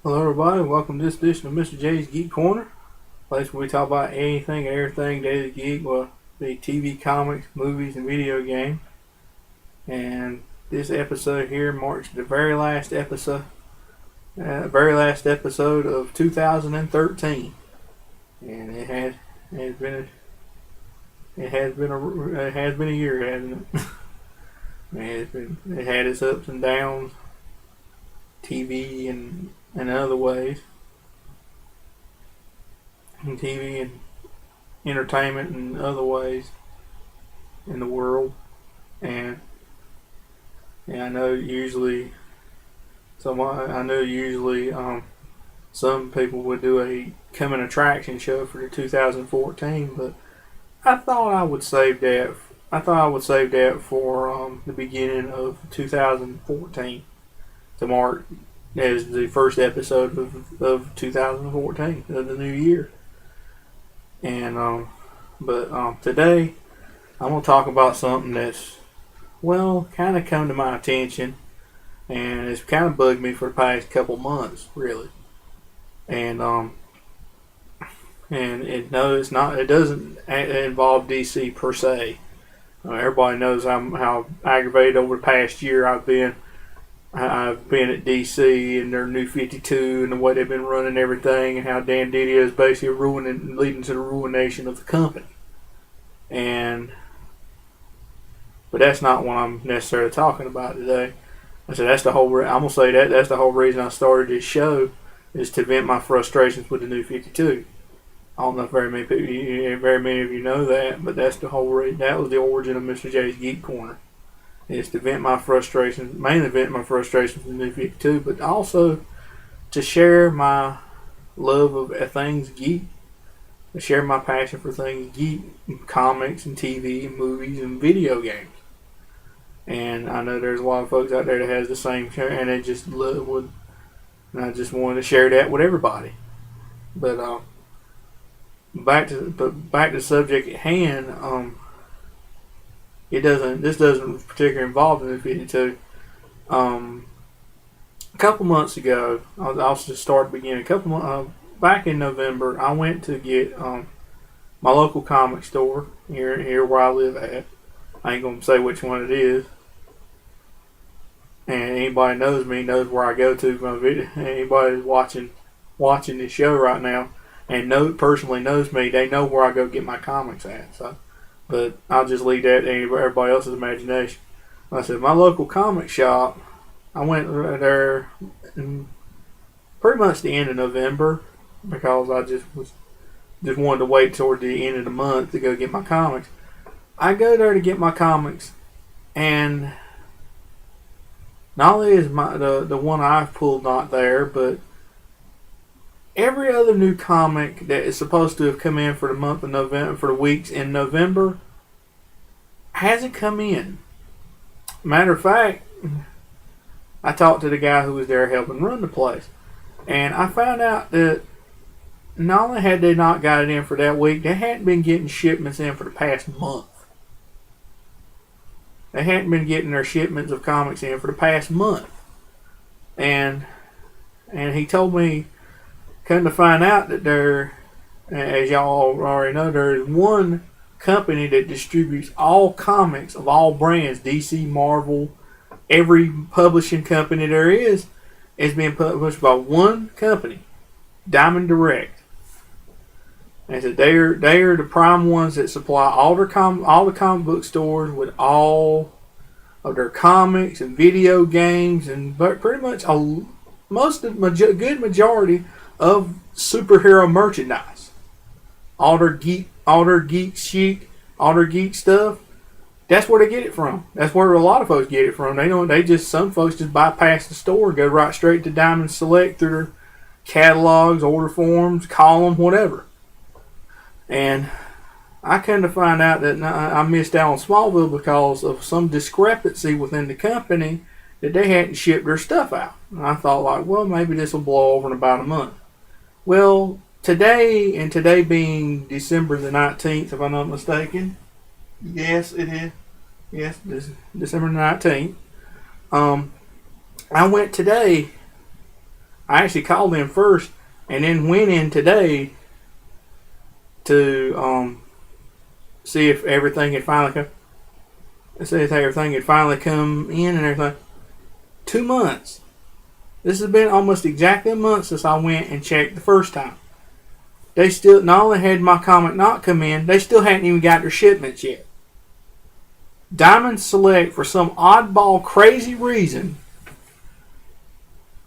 Hello, everybody. Welcome to this edition of Mr. J's Geek Corner, place where we talk about anything and everything daily geek, well, the TV, comics, movies, and video games. And this episode here marks the very last episode of 2013, and it has been a year, hasn't it? It had its ups and downs, TV and other ways. And TV and entertainment and other ways in the world. And I know usually some people would do a coming attraction show for the 2014, but I thought I would save that. For the beginning of 2014 to mark as the first episode of 2014 of the new year. And but today I'm gonna talk about something that's kind of come to my attention, and it's kind of bugged me for the past couple months, really. And it doesn't involve DC per se. Everybody knows how aggravated over the past year I've been at DC and their new 52 and the way they've been running everything, and how Dan Didio is basically leading to the ruination of the company. But that's not what I'm necessarily talking about today. I'm gonna say that's the whole reason I started this show, is to vent my frustrations with the new 52. I don't know if very many of you know that, but that's that was the origin of Mr. J's Geek Corner. Is to vent my frustrations, mainly vent my frustrations with the new 52, but also to share my love of things geek, to share my passion for things geek, comics and TV and movies and video games. And I know there's a lot of folks out there that has the same, and I just wanted to share that with everybody. But back to the subject at hand. This doesn't particularly involve the new 52. A couple months ago, I'll just start beginning. Back in November, I went to get my local comic store here where I live at. I ain't gonna say which one it is. And anybody knows me knows where I go to my video. Anybody watching this show right now and personally knows me, they know where I go get my comics at. So, but I'll just leave that to everybody else's imagination. Like I said, my local comic shop, I went there in pretty much the end of November, because I just wanted to wait toward the end of the month to go get my comics. I go there to get my comics, and not only is the one I've pulled not there, but every other new comic that is supposed to have come in for the month of November, for the weeks in November, hasn't come in. Matter of fact, I talked to the guy who was there helping run the place, and I found out that not only had they not got it in for that week, they hadn't been getting shipments in for the past month. They hadn't been getting their shipments of comics in for the past month. And he told me, come to find out, that as y'all already know, there is one company that distributes all comics of all brands, DC, Marvel, every publishing company there is being published by one company, Diamond Direct. And so they are the prime ones that supply all the comic book stores with all of their comics and video games, and pretty much good majority of superhero merchandise. All their geek chic, all their geek stuff. That's where they get it from. That's where a lot of folks get it from. Some folks just bypass the store and go right straight to Diamond Select through their catalogs, order forms, call them, whatever. And I come to find out that I missed out on Smallville because of some discrepancy within the company, that they hadn't shipped their stuff out. And I thought, maybe this will blow over in about a month. Well, today being December the 19th, if I'm not mistaken. Yes, it is. Yes, December 19th. I went today I actually called them first, and then went in today to see if everything had finally come. See if everything had finally come in and everything. 2 months. This has been almost exactly a month since I went and checked the first time. They still not only had my comic not come in, they still hadn't even got their shipments yet. Diamond Select, for some oddball crazy reason,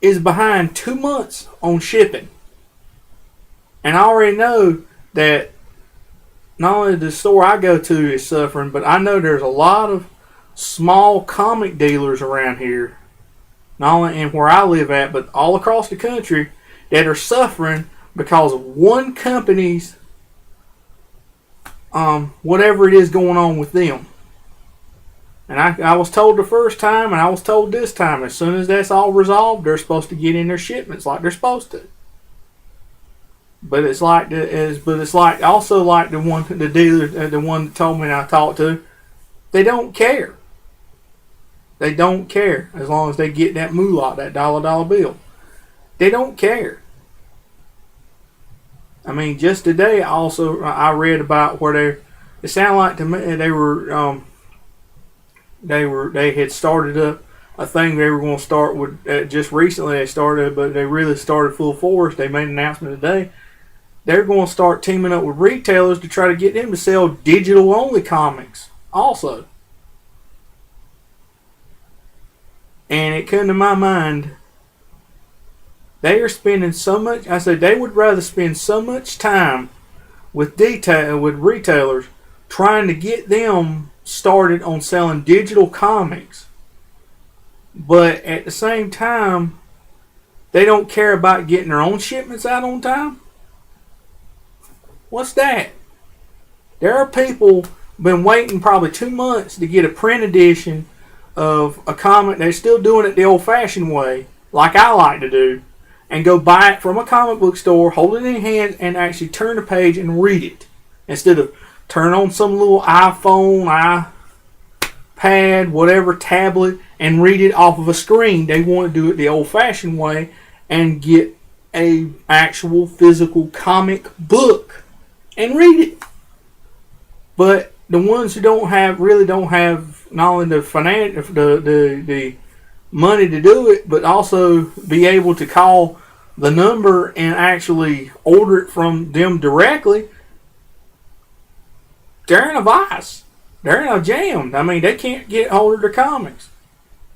is behind 2 months on shipping. And I already know that not only the store I go to is suffering, but I know there's a lot of small comic dealers around here, not only in where I live at, but all across the country, that are suffering because of one company's whatever it is going on with them. And I was told the first time, and I was told this time, as soon as that's all resolved, they're supposed to get in their shipments like they're supposed to. But it's like also like the dealer, the one that told me and I talked to, they don't care. They don't care as long as they get that moolah, that dollar bill. They don't care. I mean, just today I read about where it sounded like to me they had started up a thing they were going to start with just recently. They started, but they really started full force. They made an announcement today. They're going to start teaming up with retailers to try to get them to sell digital only comics also. And it came to my mind, they are spending so much. I said they would rather spend so much time with retailers trying to get them started on selling digital comics, but at the same time, they don't care about getting their own shipments out on time. What's that? There are people been waiting probably 2 months to get a print edition of a comic. They're still doing it the old-fashioned way, like I like to do, and go buy it from a comic book store, hold it in hand, and actually turn the page and read it, instead of turn on some little iPhone, iPad, whatever, tablet, and read it off of a screen. They want to do it the old-fashioned way and get a actual physical comic book and read it. But the ones who don't have not only the money to do it, but also be able to call the number and actually order it from them directly, they're in a vice. They're in a jam. I mean, they can't get hold of their comics.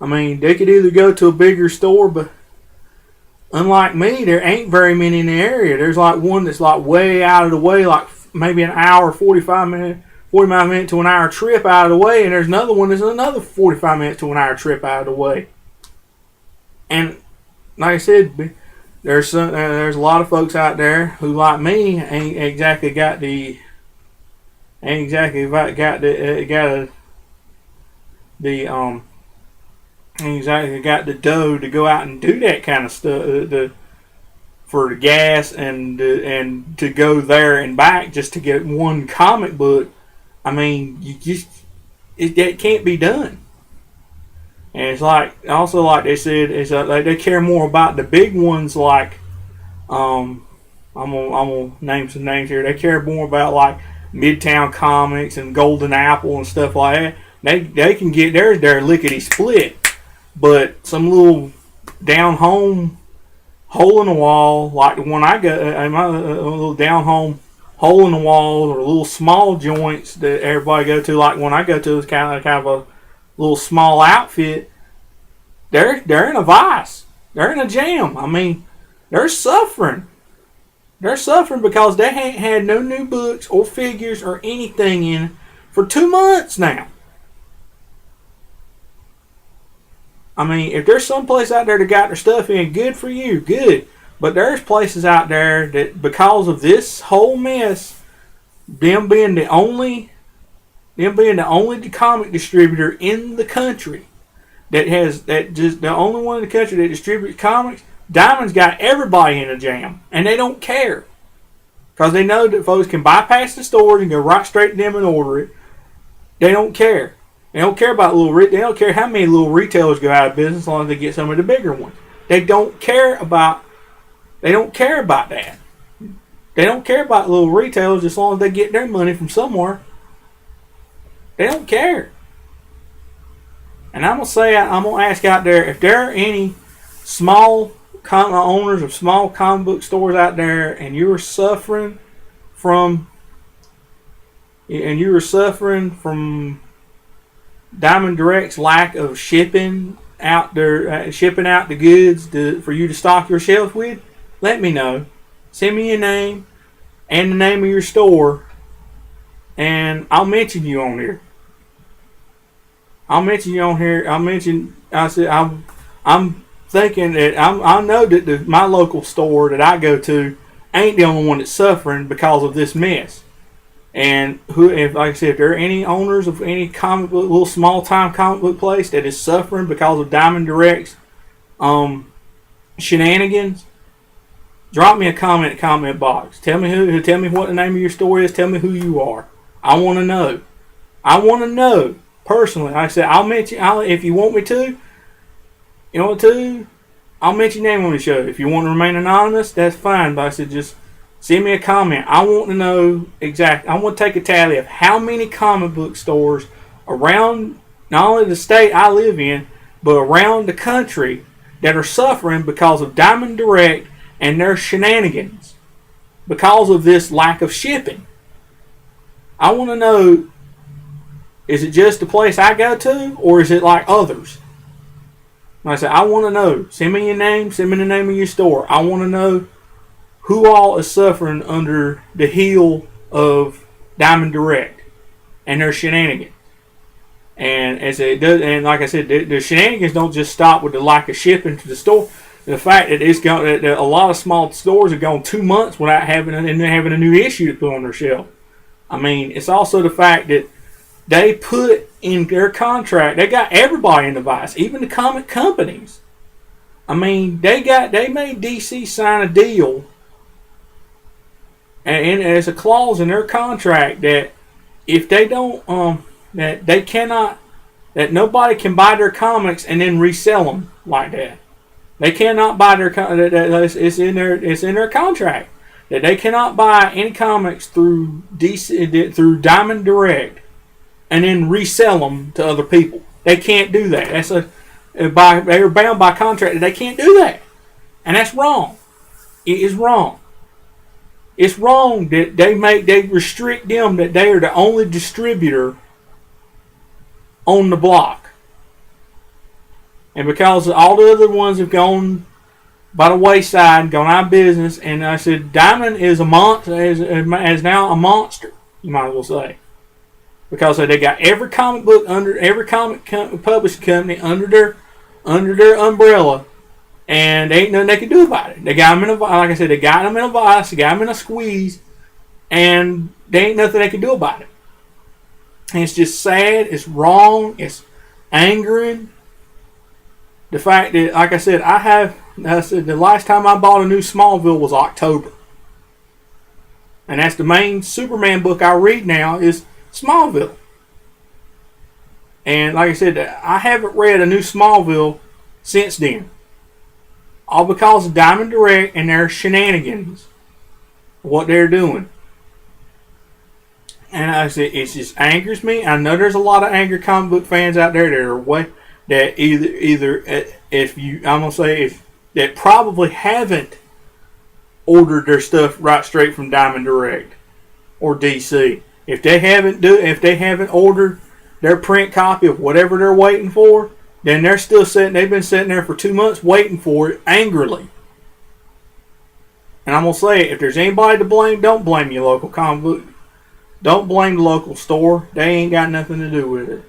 I mean, they could either go to a bigger store, but unlike me, there ain't very many in the area. There's like one that's like way out of the way, like maybe an hour, 45 minute to an hour trip out of the way, and there's another one that's another 45 minutes to an hour trip out of the way. And like I said, there's a lot of folks out there who, like me, ain't exactly got the dough to go out and do that kind of stuff, for the gas and to go there and back just to get one comic book. I mean, that can't be done. And it's like, also like they said, like they care more about the big ones, like I'm gonna name some names here. They care more about like Midtown Comics and Golden Apple and stuff like that. They can get their lickety split, but some little down home hole in the wall, like the one I got, a little down home hole in the wall, or little small joints that everybody go to, like when I go to, is kind of a little small outfit. They're in a vice. They're in a jam. I mean, they're suffering. They're suffering because they ain't had no new books or figures or anything in for 2 months now. I mean, if there's some place out there that got their stuff in, good for you, good. But there's places out there that, because of this whole mess, them being the only comic distributor in the country the only one in the country that distributes comics, Diamond's got everybody in a jam, and they don't care, because they know that folks can bypass the stores and go right straight to them and order it. They don't care. They don't care about they don't care how many little retailers go out of business as long as they get some of the bigger ones. They don't care about They don't care about that. They don't care about little retailers as long as they get their money from somewhere. They don't care. And I'm going to ask out there, if there are any small owners of small comic book stores out there, and you're suffering from Diamond Direct's lack of shipping out the goods for you to stock your shelves with, let me know. Send me your name and the name of your store, and I'll mention you on here. I'm thinking that I know that my local store that I go to ain't the only one that's suffering because of this mess. And like I said, if there are any owners of any comic book, little small time comic book place that is suffering because of Diamond Direct's shenanigans, drop me a comment in the comment box. Tell me what the name of your store is. Tell me who you are. I want to know. I want to know personally. Like I said, I'll mention. If you want me to, you know what to? I'll mention your name on the show. If you want to remain anonymous, that's fine. But I said just send me a comment. I want to know exactly. I want to take a tally of how many comic book stores around not only the state I live in, but around the country that are suffering because of Diamond Direct and their shenanigans because of this lack of shipping. I want to know, is it just the place I go to, or is it like others? Like I said, I want to know. Send me your name. Send me the name of your store. I want to know who all is suffering under the heel of Diamond Direct and their shenanigans. And as it does, and like I said, the shenanigans don't just stop with the lack of shipping to the store. The fact that that a lot of small stores have gone 2 months without having a new issue to put on their shelf. I mean, it's also the fact that they put in their contract, they got everybody in the vice, even the comic companies. I mean, they made DC sign a deal, and there's a clause in their contract that if they don't, that nobody can buy their comics and then resell them like that. They cannot buy it's in their contract that they cannot buy any comics through Diamond Direct and then resell them to other people. They can't do that. They are bound by contract that they can't do that, and that's wrong. It is wrong. It's wrong that they restrict them, that they are the only distributor on the block. And because all the other ones have gone by the wayside, gone out of business, and I said Diamond is a monster, is now a monster, you might as well say, because they got every comic book every comic publishing company under their umbrella, and there ain't nothing they can do about it. They got them in a, like I said, they got them in a vice, they got them in a squeeze, and there ain't nothing they can do about it. And it's just sad. It's wrong. It's angering. The fact that, like I said, the last time I bought a new Smallville was October. And that's the main Superman book I read now is Smallville. And like I said, I haven't read a new Smallville since then. All because of Diamond Direct and their shenanigans. What they're doing. And I said, it just angers me. I know there's a lot of angry comic book fans out there that that probably haven't ordered their stuff right straight from Diamond Direct or DC. If they haven't ordered their print copy of whatever they're waiting for, then they've been sitting there for 2 months waiting for it angrily. And I'm gonna say, if there's anybody to blame, don't blame your local comic book. Don't blame the local store. They ain't got nothing to do with it.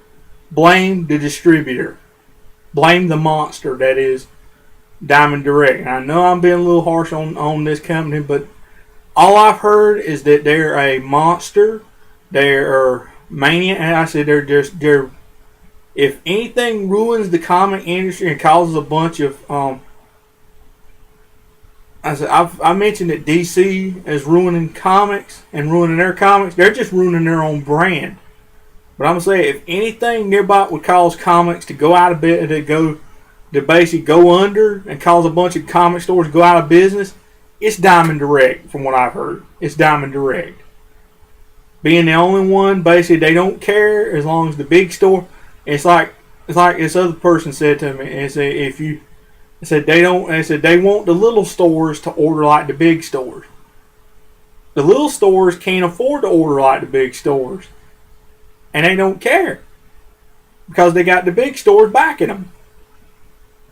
Blame the distributor. Blame the monster that is Diamond Direct. And I know I'm being a little harsh on this company, but all I've heard is that they're a monster. They're mania. And I said they're if anything ruins the comic industry and causes a bunch of I mentioned that DC is ruining comics and ruining their comics. They're just ruining their own brand. But I'm gonna say, if anything nearby would cause comics to go out of bed, to basically go under and cause a bunch of comic stores to go out of business, it's Diamond Direct from what I've heard. It's Diamond Direct. Being the only one, basically they don't care as long as the big store. It's like this other person said to me. They said they said they want the little stores to order like the big stores. The little stores can't afford to order like the big stores, and they don't care because they got the big stores backing them.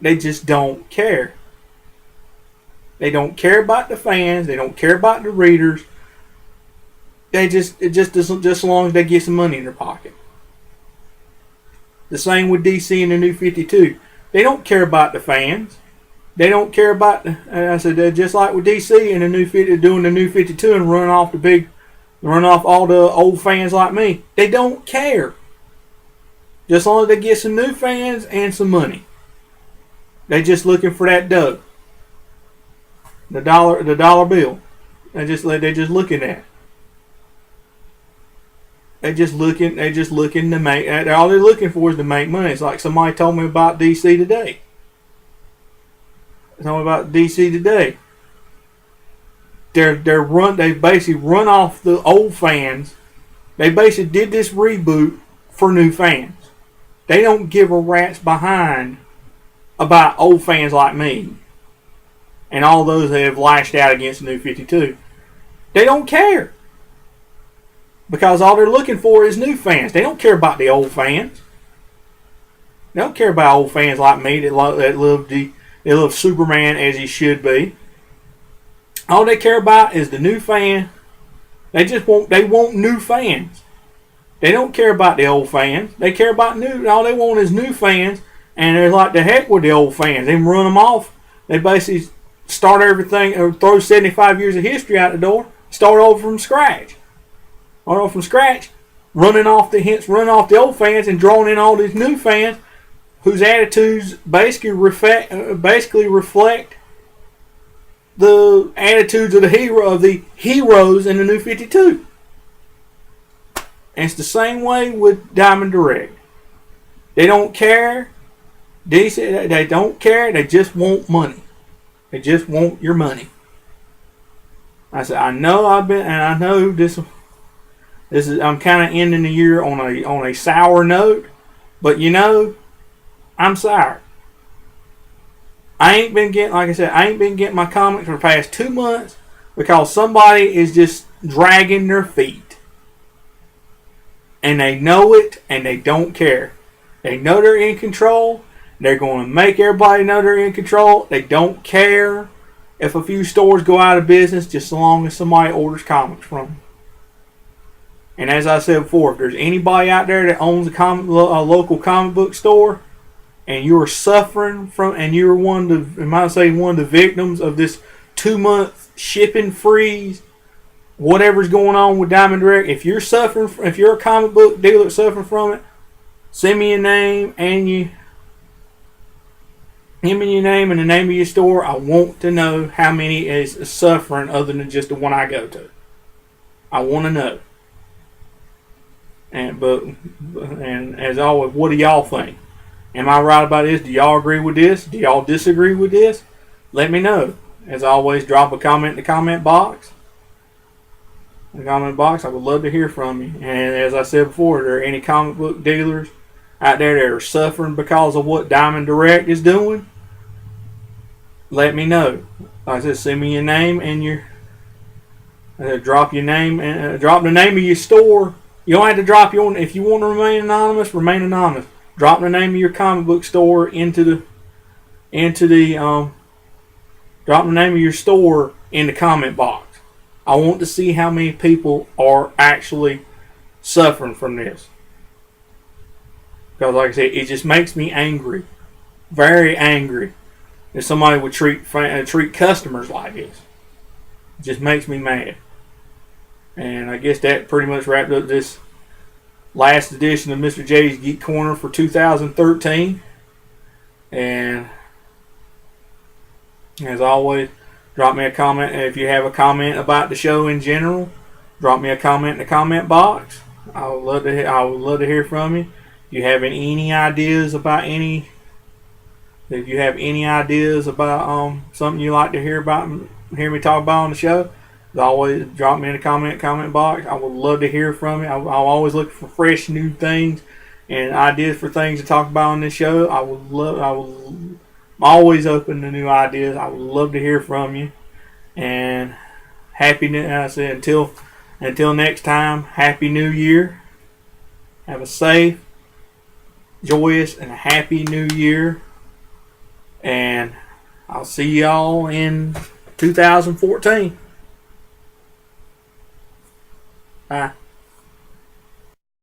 They just don't care. They don't care about the fans. They don't care about the readers. It just as long as they get some money in their pocket. The same with DC and the New 52. They don't care about the fans. They don't care about I said just like with DC and the New 50 doing the New 52 and running off all the old fans like me. They don't care. Just as long as they get some new fans and some money. They just looking for that dough. The dollar bill. They just looking at. They just looking to make. All they're looking for is to make money. It's like somebody told me about DC today. They basically run off the old fans. They basically did this reboot for new fans. They don't give a rat's behind about old fans like me and all those that have lashed out against the New 52. They don't care. Because all they're looking for is new fans. They don't care about the old fans. They don't care about old fans like me that love Superman as he should be. All they care about is the new fan. They want new fans. They don't care about the old fans. They care about new. All they want is new fans, and they're like the heck with the old fans. They run them off. They basically start everything or throw 75 years of history out the door. Start over from scratch. Running off the old fans and drawing in all these new fans whose attitudes basically reflect the attitudes of the heroes in the New 52. And it's the same way with Diamond Direct. They don't care. They don't care. They just want money. They just want your money. I said, I know this is. I'm kind of ending the year on a sour note, but I'm sour. I ain't been getting my comics for the past 2 months because somebody is just dragging their feet. And they know it and they don't care. They know they're in control. They're going to make everybody know they're in control. They don't care if a few stores go out of business just as long as somebody orders comics from them. And as I said before, if there's anybody out there that owns a local comic book store and you're suffering from, and you're one of the victims of this 2-month shipping freeze, whatever's going on with Diamond Direct, if you're a comic book dealer suffering from it, send me your name and the name of your store. I want to know how many is suffering other than just the one I go to. I want to know. And as always, what do y'all think? Am I right about this? Do y'all agree with this? Do y'all disagree with this? Let me know. As always, drop a comment in the comment box. I would love to hear from you. And as I said before, are there any comic book dealers out there that are suffering because of what Diamond Direct is doing? Let me know. Like I said, send me your name and drop your name and drop the name of your store. You don't have to drop your own. If you want to remain anonymous, remain anonymous. Drop the name of your comic book store into the drop the name of your store in the comment box. I want to see how many people are actually suffering from this. Because like I said, it just makes me angry. Very angry that somebody would treat customers like this. It just makes me mad. And I guess that pretty much wrapped up this last edition of Mr. J's Geek Corner for 2013. And as always, drop me a comment. If you have a comment about the show in general, drop me a comment in the comment box. I would love to hear from you. If you have any ideas about something you like to hear about hear me talk about on the show, always drop me in the comment box. I would love to hear from you. I'll always look for fresh new things and ideas for things to talk about on this show. I'm always open to new ideas. I would love to hear from you. And I said until next time, Happy New Year. Have a safe, joyous, and happy New Year. And I'll see y'all in 2014. Bye.